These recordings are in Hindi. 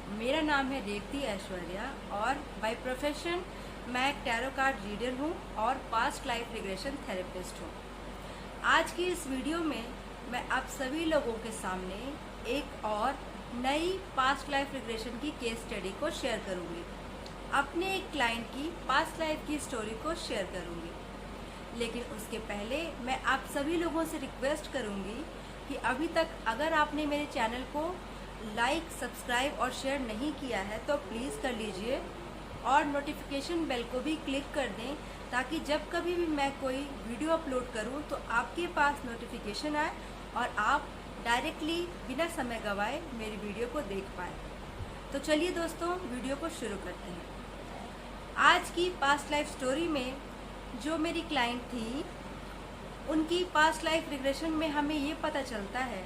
मेरा नाम है रेवती ऐश्वर्या और बाय प्रोफेशन मैं एक टैरो कार्ड रीडर हूँ और पास्ट लाइफ रिग्रेशन थेरेपिस्ट हूँ। आज की इस वीडियो में मैं आप सभी लोगों के सामने एक और नई पास्ट लाइफ रिग्रेशन की केस स्टडी को शेयर करूँगी। अपने एक क्लाइंट की पास्ट लाइफ की स्टोरी को शेयर करूँगी, लेकिन उसके पहले मैं आप सभी लोगों से रिक्वेस्ट करूँगी कि अभी तक अगर आपने मेरे चैनल को लाइक, सब्सक्राइब और शेयर नहीं किया है तो प्लीज़ कर लीजिए और नोटिफिकेशन बेल को भी क्लिक कर दें ताकि जब कभी भी मैं कोई वीडियो अपलोड करूं तो आपके पास नोटिफिकेशन आए और आप डायरेक्टली बिना समय गवाए मेरी वीडियो को देख पाएँ। तो चलिए दोस्तों, वीडियो को शुरू करते हैं। आज की पास्ट लाइफ स्टोरी में जो मेरी क्लाइंट थी, उनकी पास्ट लाइफ रिग्रेशन में हमें ये पता चलता है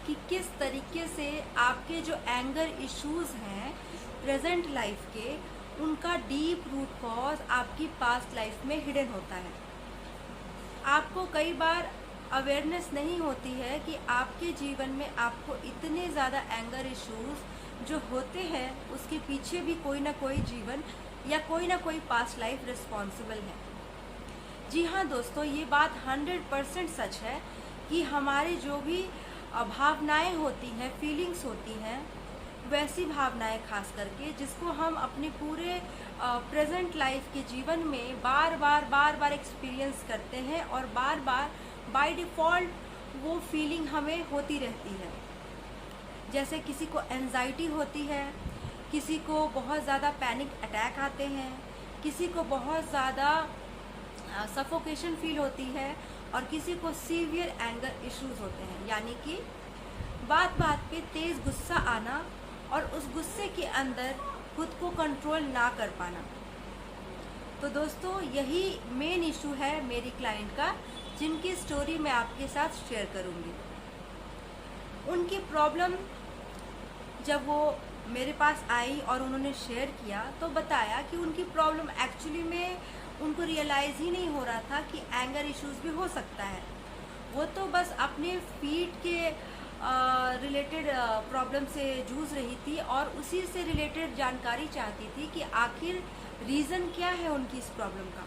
कि किस तरीके से आपके जो एंगर इश्यूज़ हैं प्रेजेंट लाइफ के, उनका डीप रूट कॉज आपकी पास्ट लाइफ में हिडन होता है। आपको कई बार अवेयरनेस नहीं होती है कि आपके जीवन में आपको इतने ज़्यादा एंगर इश्यूज़ जो होते हैं उसके पीछे भी कोई ना कोई जीवन या कोई ना कोई पास्ट लाइफ रिस्पॉन्सिबल है। जी हाँ दोस्तों, ये बात 100% सच है कि हमारे जो भी भावनाएं होती हैं, फीलिंग्स होती हैं, वैसी भावनाएं खास करके जिसको हम अपने पूरे प्रेजेंट लाइफ के जीवन में बार बार एक्सपीरियंस करते हैं और बार बार बाय डिफ़ॉल्ट वो फीलिंग हमें होती रहती है। जैसे किसी को एंजाइटी होती है, किसी को बहुत ज़्यादा पैनिक अटैक आते हैं, किसी को बहुत ज़्यादा सफोकेशन फील होती है और किसी को सीवियर एंगर इश्यूज होते हैं, यानी कि बात बात पे तेज़ गुस्सा आना और उस गुस्से के अंदर खुद को कंट्रोल ना कर पाना। तो दोस्तों, यही मेन इशू है मेरी क्लाइंट का, जिनकी स्टोरी मैं आपके साथ शेयर करूँगी। उनकी प्रॉब्लम जब वो मेरे पास आई और उन्होंने शेयर किया तो बताया कि उनकी प्रॉब्लम एक्चुअली में उनको रियलाइज़ ही नहीं हो रहा था कि एंगर इश्यूज़ भी हो सकता है। वो तो बस अपने फीट के रिलेटेड प्रॉब्लम से जूझ रही थी और उसी से रिलेटेड जानकारी चाहती थी कि आखिर रीज़न क्या है उनकी इस प्रॉब्लम का।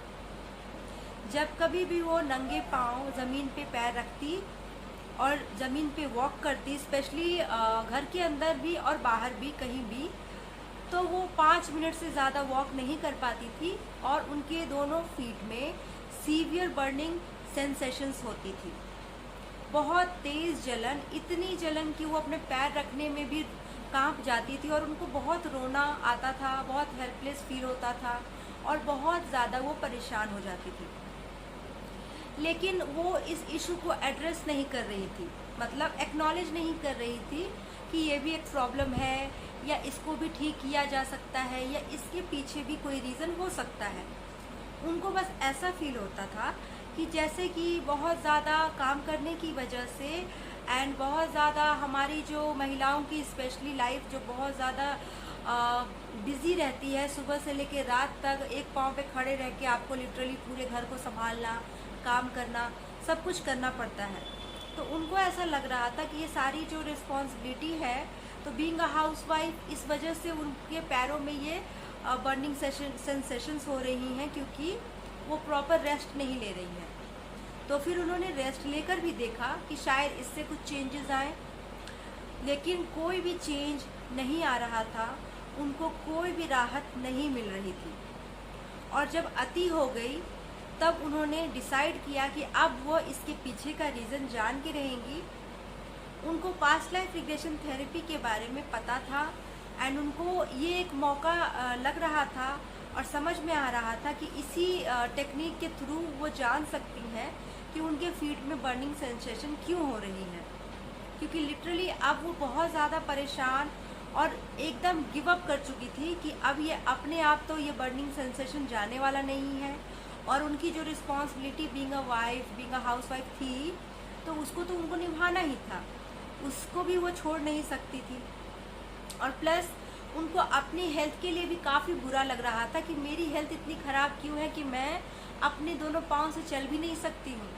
जब कभी भी वो नंगे पाँव ज़मीन पे पैर रखती और ज़मीन पे वॉक करती, स्पेशली घर के अंदर भी और बाहर भी कहीं भी, तो वो 5 मिनट से ज़्यादा वॉक नहीं कर पाती थी और उनके दोनों फीट में सीवियर बर्निंग सेंसेशंस होती थी। बहुत तेज़ जलन, इतनी जलन कि वो अपने पैर रखने में भी कांप जाती थी और उनको बहुत रोना आता था, बहुत हेल्पलेस फील होता था और बहुत ज़्यादा वो परेशान हो जाती थी। लेकिन वो इस इशू को एड्रेस नहीं कर रही थी, मतलब एक्नॉलेज नहीं कर रही थी कि ये भी एक प्रॉब्लम है या इसको भी ठीक किया जा सकता है या इसके पीछे भी कोई रीज़न हो सकता है। उनको बस ऐसा फील होता था कि जैसे कि बहुत ज़्यादा काम करने की वजह से एंड बहुत ज़्यादा हमारी जो महिलाओं की स्पेशली लाइफ जो बहुत ज़्यादा बिज़ी रहती है, सुबह से लेकर रात तक एक पाँव पे खड़े रह के आपको लिटरली पूरे घर को संभालना, काम करना, सब कुछ करना पड़ता है। तो उनको ऐसा लग रहा था कि ये सारी जो रिस्पॉन्सिबिलिटी है, तो बीइंग अ हाउसवाइफ, इस वजह से उनके पैरों में ये बर्निंग सेंसेशंस हो रही हैं क्योंकि वो प्रॉपर रेस्ट नहीं ले रही हैं। तो फिर उन्होंने रेस्ट लेकर भी देखा कि शायद इससे कुछ चेंजेस आए, लेकिन कोई भी चेंज नहीं आ रहा था, उनको कोई भी राहत नहीं मिल रही थी। और जब अति हो गई तब उन्होंने डिसाइड किया कि अब वो इसके पीछे का रीज़न जान के रहेंगी। उनको पास्ट लाइफ रिग्रेशन थेरेपी के बारे में पता था एंड उनको ये एक मौका लग रहा था और समझ में आ रहा था कि इसी टेक्निक के थ्रू वो जान सकती हैं कि उनके फीट में बर्निंग सेंसेशन क्यों हो रही है, क्योंकि लिटरली अब वो बहुत ज़्यादा परेशान और एकदम गिव अप कर चुकी थी कि अब ये अपने आप तो ये बर्निंग सेंसेशन जाने वाला नहीं है और उनकी जो responsibility being a wife, being a house wife थी, तो उसको तो उनको निभाना ही था, उसको भी वो छोड़ नहीं सकती थी। और प्लस उनको अपनी हेल्थ के लिए भी काफ़ी बुरा लग रहा था कि मेरी हेल्थ इतनी ख़राब क्यों है कि मैं अपने दोनों पाँव से चल भी नहीं सकती हूँ।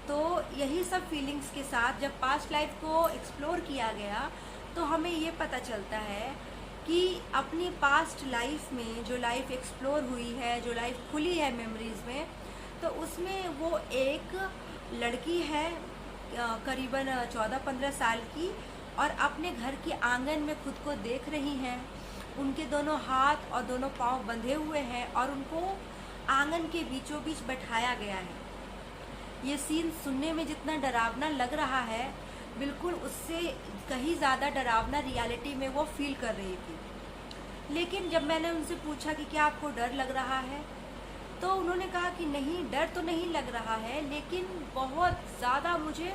तो यही सब फीलिंग्स के साथ जब पास्ट लाइफ को एक्सप्लोर किया गया तो हमें ये पता चलता है कि अपनी पास्ट लाइफ में जो लाइफ एक्सप्लोर हुई है, जो लाइफ खुली है मेमोरीज़ में, तो उसमें वो एक लड़की है करीबन 14-15 साल की, और अपने घर के आंगन में खुद को देख रही हैं। उनके दोनों हाथ और दोनों पाँव बंधे हुए हैं और उनको आंगन के बीचों बीच बैठाया गया है। ये सीन सुनने में जितना डरावना लग रहा है, बिल्कुल उससे कहीं ज़्यादा डरावना रियलिटी में वो फील कर रही थी। लेकिन जब मैंने उनसे पूछा कि क्या आपको डर लग रहा है, तो उन्होंने कहा कि नहीं, डर तो नहीं लग रहा है, लेकिन बहुत ज़्यादा मुझे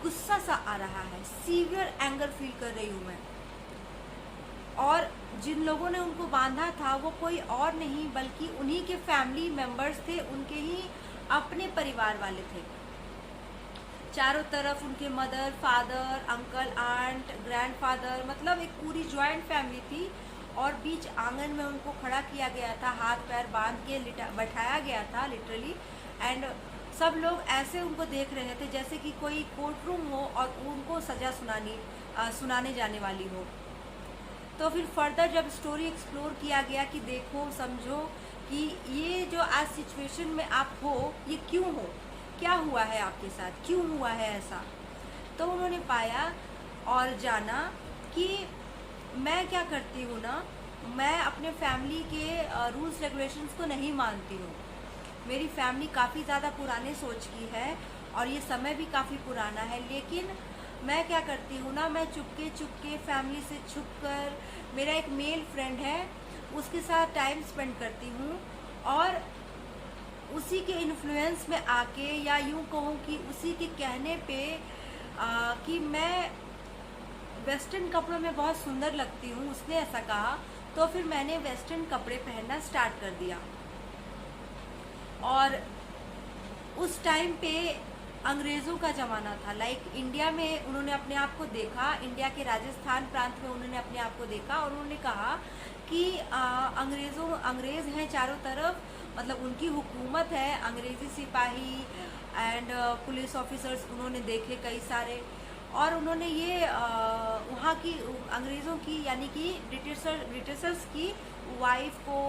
गुस्सा सा आ रहा है, सीवियर एंगर फील कर रही हूँ मैं। और जिन लोगों ने उनको बांधा था वो कोई और नहीं बल्कि उन्हीं के फैमिली मेंबर्स थे, उनके ही अपने परिवार वाले थे। चारों तरफ उनके mother, father, uncle, aunt, grandfather, मतलब एक पूरी जॉइंट फैमिली थी। और बीच आंगन में उनको खड़ा किया गया था, हाथ पैर बांध के बैठाया गया था लिटरली। एंड सब लोग ऐसे उनको देख रहे थे जैसे कि कोई कोर्ट रूम हो और उनको सज़ा सुनाने जाने वाली हो। तो फिर फर्दर जब स्टोरी एक्सप्लोर किया गया कि देखो, समझो कि ये जो आज सिचुएशन में आप हो, ये क्यों हो, क्या हुआ है आपके साथ, क्यों हुआ है ऐसा। तो उन्होंने पाया और जाना कि मैं क्या करती हूँ ना, मैं अपने फैमिली के रूल्स रेगुलेशंस को नहीं मानती हूँ। मेरी फैमिली काफ़ी ज़्यादा पुराने सोच की है और ये समय भी काफ़ी पुराना है। लेकिन मैं क्या करती हूँ ना, मैं चुपके फैमिली से छुपकर, मेरा एक मेल फ्रेंड है उसके साथ टाइम स्पेंड करती हूँ, और उसी के इन्फ्लुएंस में आके, या यूँ कहूँ कि उसी के कहने पे कि मैं वेस्टर्न कपड़ों में बहुत सुंदर लगती हूँ, उसने ऐसा कहा, तो फिर मैंने वेस्टर्न कपड़े पहनना स्टार्ट कर दिया। और उस टाइम पे अंग्रेज़ों का ज़माना था। लाइक इंडिया में उन्होंने अपने आप को देखा, इंडिया के राजस्थान प्रांत में उन्होंने अपने आप को देखा और उन्होंने कहा कि अंग्रेज़ हैं चारों तरफ, मतलब उनकी हुकूमत है, अंग्रेज़ी सिपाही एंड पुलिस ऑफिसर्स उन्होंने देखे कई सारे। और उन्होंने ये वहाँ की अंग्रेज़ों की, यानी कि ब्रिटिशर्स की वाइफ को,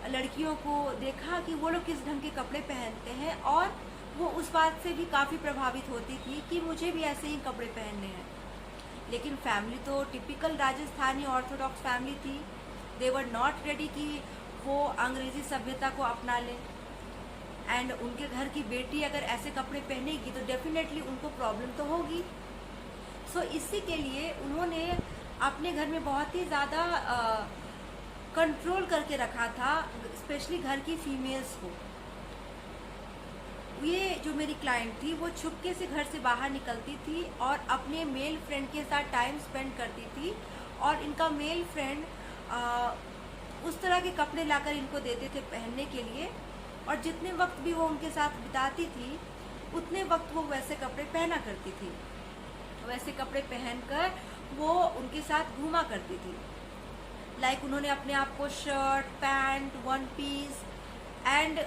लड़कियों को देखा कि वो लोग किस ढंग के कपड़े पहनते हैं, और वो उस बात से भी काफ़ी प्रभावित होती थी कि मुझे भी ऐसे ही कपड़े पहनने हैं। लेकिन फैमिली तो टिपिकल राजस्थानी ऑर्थोडॉक्स फैमिली थी। दे वर नॉट रेडी कि वो अंग्रेज़ी सभ्यता को अपना लें। एंड उनके घर की बेटी अगर ऐसे कपड़े पहनेगी तो डेफिनेटली उनको प्रॉब्लम तो होगी। सो इसी के लिए उन्होंने अपने घर में बहुत ही ज़्यादा कंट्रोल करके रखा था, स्पेशली घर की फीमेल्स को। ये जो मेरी क्लाइंट थी वो छुपके से घर से बाहर निकलती थी और अपने मेल फ्रेंड के साथ टाइम स्पेंड करती थी, और इनका मेल फ्रेंड उस तरह के कपड़े लाकर इनको देते थे पहनने के लिए, और जितने वक्त भी वो उनके साथ बिताती थी उतने वक्त वो वैसे कपड़े पहना करती थी। वैसे कपड़े पहनकर वो उनके साथ घूमा करती थी। लाइक उन्होंने अपने आप को shirt, pant, one piece and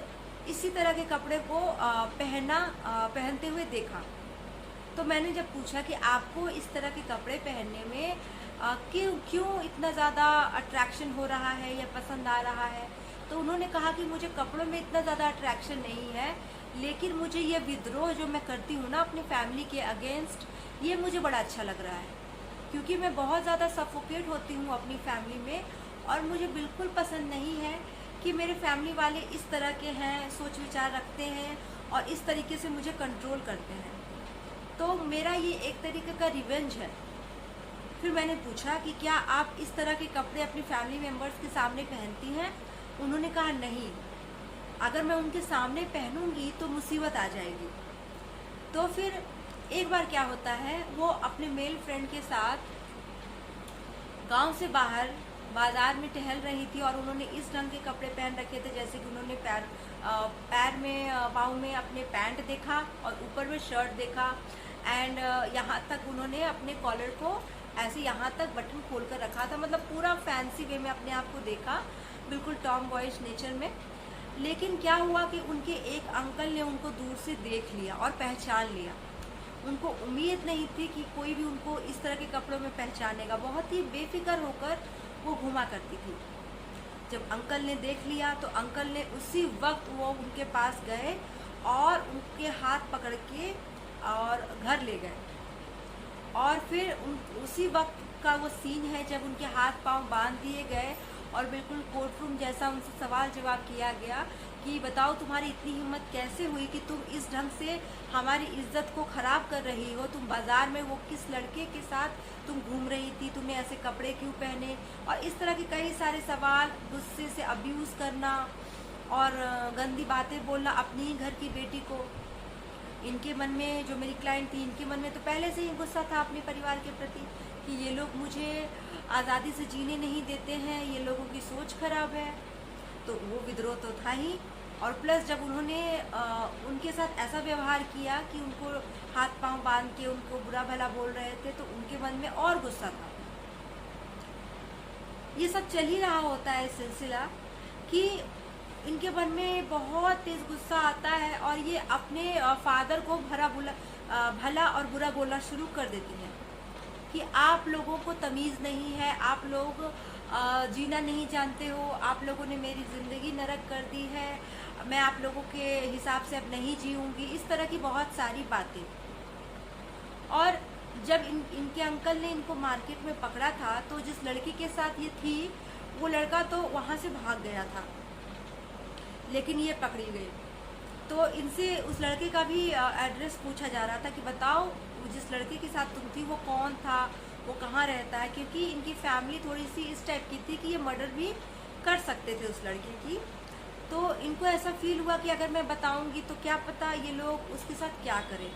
इसी तरह के कपड़े को पहनते हुए देखा। तो मैंने जब पूछा कि आपको इस तरह के कपड़े पहनने में क्यों इतना ज़्यादा अट्रैक्शन हो रहा है या पसंद आ रहा है, तो उन्होंने कहा कि मुझे कपड़ों में इतना ज़्यादा अट्रैक्शन नहीं है, लेकिन मुझे ये विद्रोह जो मैं करती हूँ ना अपने फैमिली के अगेंस्ट, ये मुझे बड़ा अच्छा लग रहा है, क्योंकि मैं बहुत ज़्यादा सफोकेट होती हूँ अपनी फैमिली में, और मुझे बिल्कुल पसंद नहीं है कि मेरे फैमिली वाले इस तरह के हैं, सोच विचार रखते हैं और इस तरीके से मुझे कंट्रोल करते हैं। तो मेरा ये एक तरीके का रिवेंज है। फिर मैंने पूछा कि क्या आप इस तरह के कपड़े अपनी फैमिली मेम्बर्स के सामने पहनती हैं? उन्होंने कहा नहीं, अगर मैं उनके सामने पहनूंगी तो मुसीबत आ जाएगी। तो फिर एक बार क्या होता है, वो अपने मेल फ्रेंड के साथ गांव से बाहर बाज़ार में टहल रही थी और उन्होंने इस ढंग के कपड़े पहन रखे थे, जैसे कि उन्होंने पैर में, पाँव में अपने पैंट देखा और ऊपर में शर्ट देखा, एंड यहाँ तक उन्होंने अपने कॉलर को ऐसे यहाँ तक बटन खोल कर रखा था, मतलब पूरा फैंसी वे में अपने आप को देखा, बिल्कुल टॉम बॉयज नेचर में। लेकिन क्या हुआ कि उनके एक अंकल ने उनको दूर से देख लिया और पहचान लिया, उनको उम्मीद नहीं थी कि कोई भी उनको इस तरह के कपड़ों में पहचानेगा। बहुत ही बेफिक्र होकर वो घूमा करती थी। जब अंकल ने देख लिया तो अंकल ने उसी वक्त वो उनके पास गए और उनके हाथ पकड़ के और घर ले गए। और फिर उसी वक्त का वो सीन है जब उनके हाथ पांव बांध दिए गए और बिल्कुल कोर्ट रूम जैसा उनसे सवाल जवाब किया गया कि बताओ तुम्हारी इतनी हिम्मत कैसे हुई कि तुम इस ढंग से हमारी इज्जत को ख़राब कर रही हो। तुम बाज़ार में वो किस लड़के के साथ तुम घूम रही थी, तुमने ऐसे कपड़े क्यों पहने, और इस तरह के कई सारे सवाल, गुस्से से अब्यूज़ करना और गंदी बातें बोलना अपनी ही घर की बेटी को। इनके मन में, जो मेरी क्लाइंट थी, इनके मन में तो पहले से ही गुस्सा था अपने परिवार के प्रति कि ये लोग मुझे आज़ादी से जीने नहीं देते हैं, ये लोगों की सोच खराब है। तो वो विद्रोह तो था ही, और प्लस जब उन्होंने उनके साथ ऐसा व्यवहार किया कि उनको हाथ पांव बांध के उनको बुरा भला बोल रहे थे, तो उनके मन में और गुस्सा था। ये सब चल ही रहा होता है सिलसिला कि इनके मन में बहुत तेज़ गुस्सा आता है और ये अपने फादर को भला और बुरा बोलना शुरू कर देती हैं कि आप लोगों को तमीज़ नहीं है, आप लोग जीना नहीं जानते हो, आप लोगों ने मेरी ज़िंदगी नरक कर दी है, मैं आप लोगों के हिसाब से अब नहीं जीऊँगी, इस तरह की बहुत सारी बातें। और जब इनके अंकल ने इनको मार्केट में पकड़ा था तो जिस लड़की के साथ ये थी वो लड़का तो वहाँ से भाग गया था, लेकिन ये पकड़ी गई। तो इनसे उस लड़के का भी एड्रेस पूछा जा रहा था कि बताओ जिस लड़के के साथ तुम थी वो कौन था, वो कहाँ रहता है, क्योंकि इनकी फैमिली थोड़ी सी इस टाइप की थी कि ये मर्डर भी कर सकते थे उस लड़के की। तो इनको ऐसा फील हुआ कि अगर मैं बताऊंगी तो क्या पता ये लोग उसके साथ क्या करें।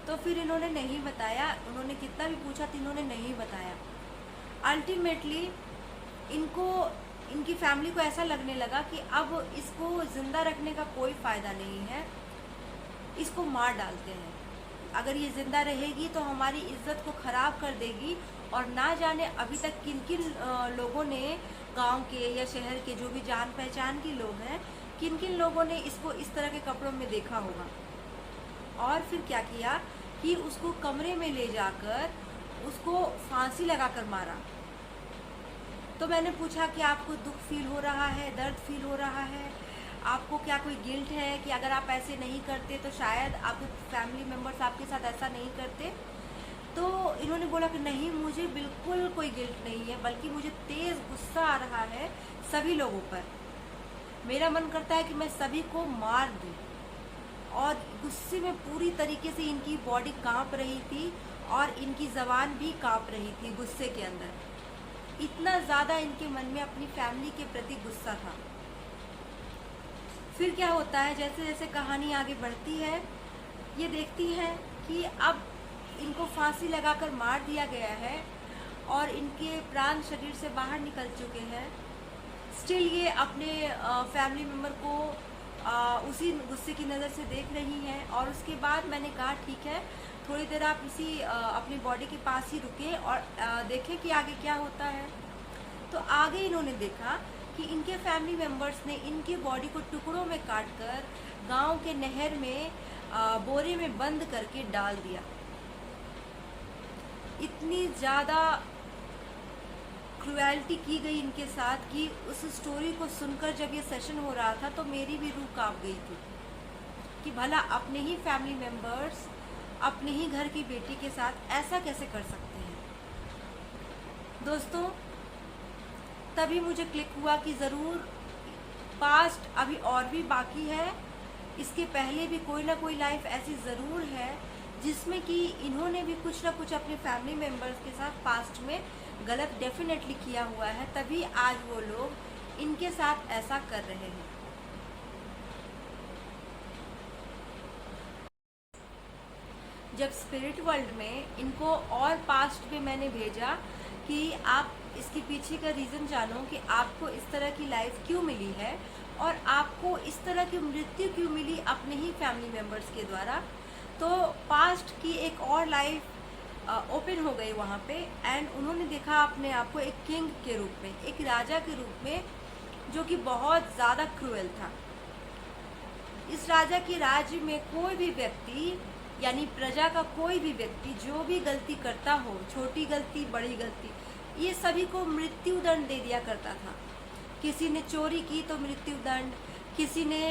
तो फिर इन्होंने नहीं बताया, उन्होंने कितना भी पूछा तो इन्होंने नहीं बताया। अल्टीमेटली इनकी फैमिली को ऐसा लगने लगा कि अब इसको ज़िंदा रखने का कोई फ़ायदा नहीं है, इसको मार डालते हैं। अगर ये ज़िंदा रहेगी तो हमारी इज्जत को ख़राब कर देगी, और ना जाने अभी तक किन किन लोगों ने, गांव के या शहर के जो भी जान पहचान के लोग हैं, किन किन लोगों ने इसको इस तरह के कपड़ों में देखा होगा। और फिर क्या किया कि उसको कमरे में ले जाकर उसको फांसी लगाकर मारा। तो मैंने पूछा कि आपको दुख फील हो रहा है, दर्द फील हो रहा है, आपको क्या कोई गिल्ट है कि अगर आप ऐसे नहीं करते तो शायद आपके फैमिली मेम्बर्स आपके साथ ऐसा नहीं करते। तो इन्होंने बोला कि नहीं, मुझे बिल्कुल कोई गिल्ट नहीं है, बल्कि मुझे तेज़ गुस्सा आ रहा है सभी लोगों पर। मेरा मन करता है कि मैं सभी को मार दूँ। और गुस्से में पूरी तरीके से इनकी बॉडी कांप रही थी और इनकी ज़बान भी कांप रही थी गुस्से के अंदर। इतना ज़्यादा इनके मन में अपनी फैमिली के प्रति गुस्सा था। फिर क्या होता है, जैसे जैसे कहानी आगे बढ़ती है, ये देखती है कि अब इनको फांसी लगाकर मार दिया गया है और इनके प्राण शरीर से बाहर निकल चुके हैं। स्टिल ये अपने फैमिली मेम्बर को उसी गुस्से की नज़र से देख रही हैं। और उसके बाद मैंने कहा ठीक है, थोड़ी देर आप इसी अपनी बॉडी के पास ही रुकें और देखें कि आगे क्या होता है। तो आगे इन्होंने देखा कि इनके फैमिली मेम्बर्स ने इनकी बॉडी को टुकड़ों में काटकर गांव के नहर में बोरे में बंद करके डाल दिया। इतनी ज़्यादा क्रुएल्टी की गई इनके साथ कि उस स्टोरी को सुनकर जब ये सेशन हो रहा था तो मेरी भी रूह कांप गई थी कि भला अपने ही फैमिली मेम्बर्स अपने ही घर की बेटी के साथ ऐसा कैसे कर सकते हैं। दोस्तों, तभी मुझे क्लिक हुआ कि ज़रूर पास्ट अभी और भी बाकी है, इसके पहले भी कोई ना कोई लाइफ ऐसी ज़रूर है जिसमें कि इन्होंने भी कुछ ना कुछ अपने फैमिली मेम्बर्स के साथ पास्ट में गलत डेफिनेटली किया हुआ है, तभी आज वो लोग इनके साथ ऐसा कर रहे हैं। जब स्पिरिट वर्ल्ड में इनको और पास्ट में मैंने भेजा कि आप इसके पीछे का रीज़न जानो कि आपको इस तरह की लाइफ क्यों मिली है और आपको इस तरह की मृत्यु क्यों मिली अपने ही फैमिली मेम्बर्स के द्वारा, तो पास्ट की एक और लाइफ ओपन हो गई वहाँ पे। एंड उन्होंने देखा अपने आप को एक किंग के रूप में, एक राजा के रूप में, जो कि बहुत ज़्यादा क्रूएल था। इस राजा के राज्य में कोई भी व्यक्ति यानी प्रजा का कोई भी व्यक्ति जो भी गलती करता हो, छोटी गलती बड़ी गलती, ये सभी को मृत्यु दंड दे दिया करता था। किसी ने चोरी की तो मृत्यु दंड, किसी ने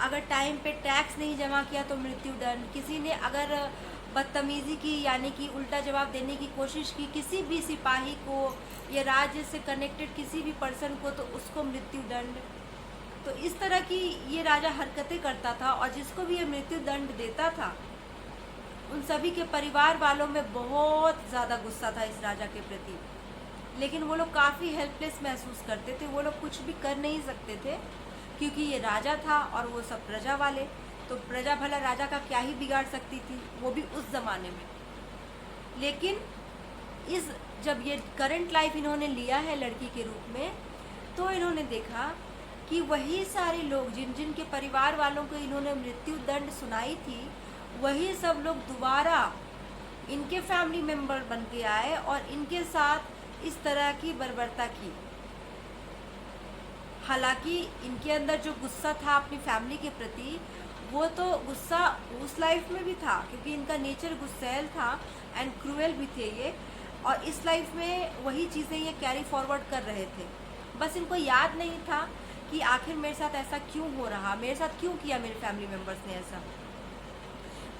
अगर टाइम पे टैक्स नहीं जमा किया तो मृत्यु दंड, किसी ने अगर बदतमीज़ी की यानी कि उल्टा जवाब देने की कोशिश की किसी भी सिपाही को या राज्य से कनेक्टेड किसी भी पर्सन को तो उसको मृत्यु दंड। तो इस तरह की ये राजा हरकतें करता था और जिसको भी ये मृत्यु दंड देता था उन सभी के परिवार वालों में बहुत ज़्यादा गुस्सा था इस राजा के प्रति। लेकिन वो लोग काफ़ी हेल्पलेस महसूस करते थे, वो लोग कुछ भी कर नहीं सकते थे क्योंकि ये राजा था और वो सब प्रजा वाले, तो प्रजा भला राजा का क्या ही बिगाड़ सकती थी, वो भी उस ज़माने में। लेकिन जब ये करंट लाइफ इन्होंने लिया है लड़की के रूप में, तो इन्होंने देखा कि वही सारे लोग जिन जिन के परिवार वालों को इन्होंने मृत्यु दंड सुनाई थी, वही सब लोग दोबारा इनके फैमिली मेंबर बन के आए और इनके साथ इस तरह की बर्बरता की। हालांकि इनके अंदर जो गुस्सा था अपनी फैमिली के प्रति, वो तो गुस्सा उस लाइफ में भी था क्योंकि इनका नेचर गुस्सैल था एंड क्रूएल भी थे ये, और इस लाइफ में वही चीज़ें ये कैरी फॉरवर्ड कर रहे थे। बस इनको याद नहीं था कि आखिर मेरे साथ ऐसा क्यों हो रहा, मेरे साथ क्यों किया मेरे फैमिली मेम्बर्स ने ऐसा।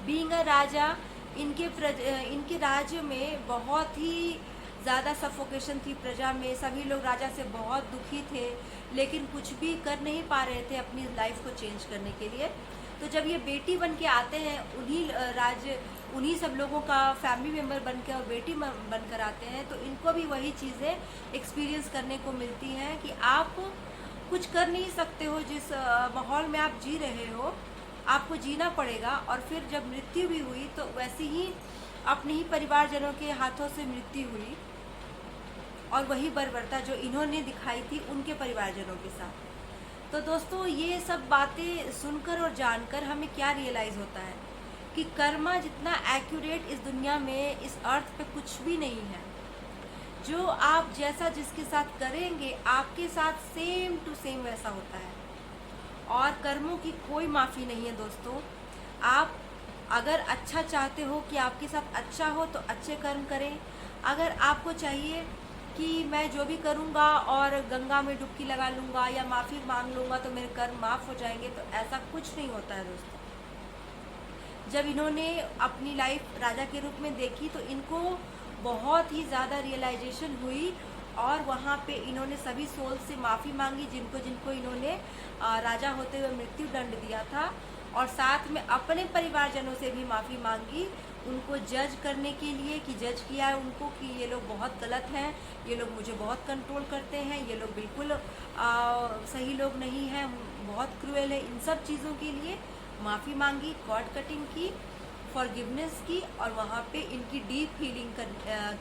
बीइंग अ राजा, इनके राज्य में बहुत ही ज़्यादा सफोकेशन थी प्रजा में, सभी लोग राजा से बहुत दुखी थे लेकिन कुछ भी कर नहीं पा रहे थे अपनी लाइफ को चेंज करने के लिए। तो जब ये बेटी बन के आते हैं, उन्हीं सब लोगों का फैमिली मेम्बर बन के और बेटी बनकर आते हैं, तो इनको भी वही चीज़ें एक्सपीरियंस करने को मिलती हैं कि आप कुछ कर नहीं सकते हो, जिस माहौल में आप जी रहे हो आपको जीना पड़ेगा। और फिर जब मृत्यु भी हुई तो वैसे ही अपने ही परिवारजनों के हाथों से मृत्यु हुई और वही बर्बरता जो इन्होंने दिखाई थी उनके परिवारजनों के साथ। तो दोस्तों, ये सब बातें सुनकर और जानकर हमें क्या रियलाइज़ होता है कि कर्मा जितना एक्यूरेट इस दुनिया में, इस अर्थ पे कुछ भी नहीं है। जो आप जैसा जिसके साथ करेंगे आपके साथ सेम टू सेम वैसा होता है और कर्मों की कोई माफ़ी नहीं है दोस्तों। आप अगर अच्छा चाहते हो कि आपके साथ अच्छा हो तो अच्छे कर्म करें। अगर आपको चाहिए कि मैं जो भी करूँगा और गंगा में डुबकी लगा लूँगा या माफ़ी मांग लूँगा तो मेरे कर्म माफ़ हो जाएंगे, तो ऐसा कुछ नहीं होता है दोस्तों। जब इन्होंने अपनी लाइफ राजा के रूप में देखी तो इनको बहुत ही ज़्यादा रियलाइजेशन हुई और वहाँ पे इन्होंने सभी सोल से माफ़ी मांगी जिनको जिनको इन्होंने राजा होते हुए मृत्यु दंड दिया था, और साथ में अपने परिवारजनों से भी माफ़ी मांगी उनको जज करने के लिए कि जज किया है उनको कि ये लोग बहुत गलत हैं, ये लोग मुझे बहुत कंट्रोल करते हैं, ये लोग बिल्कुल सही लोग नहीं हैं, बहुत क्रूएल है। इन सब चीज़ों के लिए माफ़ी मांगी, कॉर्ड कटिंग की, फॉरगिवनेस की, और वहाँ पे इनकी डीप हीलिंग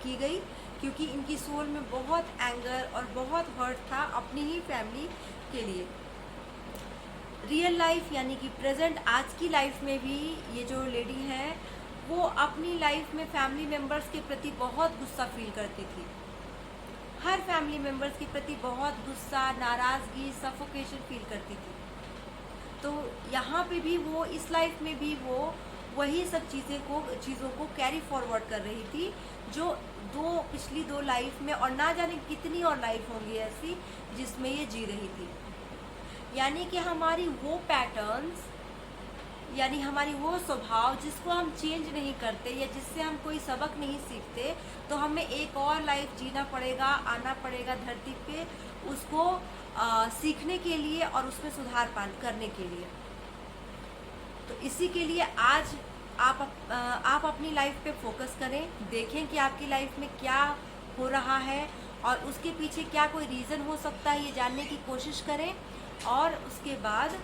की गई क्योंकि इनकी सोल में बहुत एंगर और बहुत हर्ट था अपनी ही फैमिली के लिए। रियल लाइफ यानी कि प्रेजेंट आज की लाइफ में भी ये जो लेडी है वो अपनी लाइफ में फैमिली मेम्बर्स के प्रति बहुत गुस्सा फील करती थी। हर फैमिली मेम्बर्स के प्रति बहुत गुस्सा, नाराज़गी, सफोकेशन फील करती थी। तो यहाँ पे भी वो, इस लाइफ में भी वो वही सब चीज़ों को कैरी फॉरवर्ड कर रही थी जो पिछली दो लाइफ में, और ना जाने कितनी और लाइफ होंगी ऐसी जिसमें ये जी रही थी। यानी कि हमारी वो पैटर्न्स, यानी हमारी वो स्वभाव जिसको हम चेंज नहीं करते या जिससे हम कोई सबक नहीं सीखते, तो हमें एक और लाइफ जीना पड़ेगा, आना पड़ेगा धरती पे उसको सीखने के लिए और उसमें सुधार करने के लिए। तो इसी के लिए आज आप अपनी लाइफ पे फोकस करें, देखें कि आपकी लाइफ में क्या हो रहा है और उसके पीछे क्या कोई रीज़न हो सकता है, ये जानने की कोशिश करें। और उसके बाद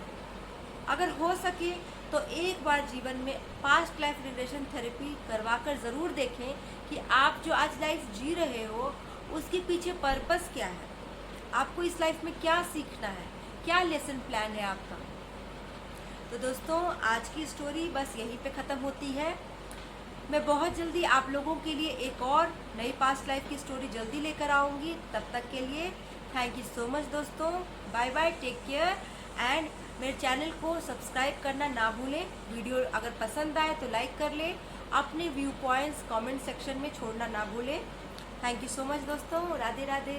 अगर हो सके तो एक बार जीवन में पास्ट लाइफ रिग्रेशन थेरेपी करवा कर ज़रूर देखें कि आप जो आज लाइफ जी रहे हो उसके पीछे पर्पस क्या है, आपको इस लाइफ में क्या सीखना है, क्या लेसन प्लान है आपका। तो दोस्तों, आज की स्टोरी बस यहीं पे ख़त्म होती है। मैं बहुत जल्दी आप लोगों के लिए एक और नई पास्ट लाइफ की स्टोरी जल्दी लेकर आऊँगी। तब तक के लिए थैंक यू सो मच दोस्तों। Bye bye, take care and मेरे चैनल को सब्सक्राइब करना ना भूलें। वीडियो अगर पसंद आए तो लाइक कर लें। अपने व्यू पॉइंट्स कमेंट सेक्शन में छोड़ना ना भूलें। थैंक यू सो मच दोस्तों। राधे राधे।